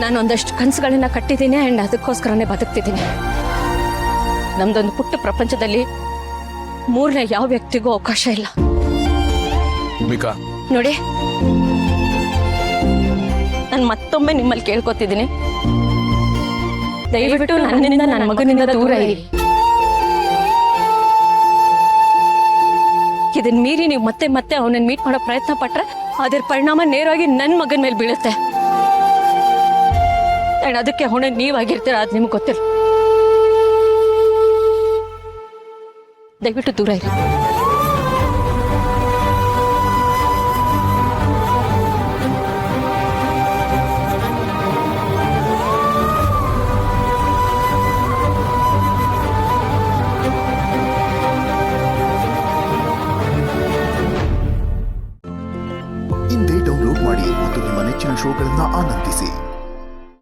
ನಾನು ಒಂದಷ್ಟು ಕನಸುಗಳನ್ನ ಕಟ್ಟಿದ್ದೀನಿ ಆ್ಯಂಡ್ ಅದಕ್ಕೋಸ್ಕರನೇ ಬದುಕ್ತಿದ್ದೀನಿ. ನಮ್ದೊಂದು ಪುಟ್ಟ ಪ್ರಪಂಚದಲ್ಲಿ ಮೂರನೇ ಯಾವ ವ್ಯಕ್ತಿಗೂ ಅವಕಾಶ ಇಲ್ಲ. ಭೂಮಿಕಾ, ನೋಡಿ, ನಾನು ಮತ್ತೊಮ್ಮೆ ನಿಮ್ಮಲ್ಲಿ ಕೇಳ್ಕೊತಿದ್ದೀನಿ, ದಯವಿಟ್ಟು ನನ್ನಿಂದ ನನ್ನ ಮಗನಿಂದ ದೂರ ಇರಿ. ಇದನ್ನ ಮೀರಿ ನೀವು ಮತ್ತೆ ಮತ್ತೆ ಅವನನ್ನ ಮೀಟ್ ಮಾಡೋ ಪ್ರಯತ್ನ ಪಟ್ರೆ ಅದರ ಪರಿಣಾಮ ನೇರವಾಗಿ ನನ್ನ ಮಗನ ಮೇಲೆ ಬೀಳುತ್ತೆ. ಅದಕ್ಕೆ ಹೊಣೆ ನೀವಾಗಿರ್ತೀರ, ಅದು ನಿಮ್ಗೆ ಗೊತ್ತಿಲ್ಲ. ದಯವಿಟ್ಟು ದೂರ ಇರಿ. ಇಂದೇ ಡೌನ್ಲೋಡ್ ಮಾಡಿ ಮತ್ತು ನಿಮ್ಮ ನೆಚ್ಚಿನ ಶೋಗಳನ್ನ ಆನಂದಿಸಿ.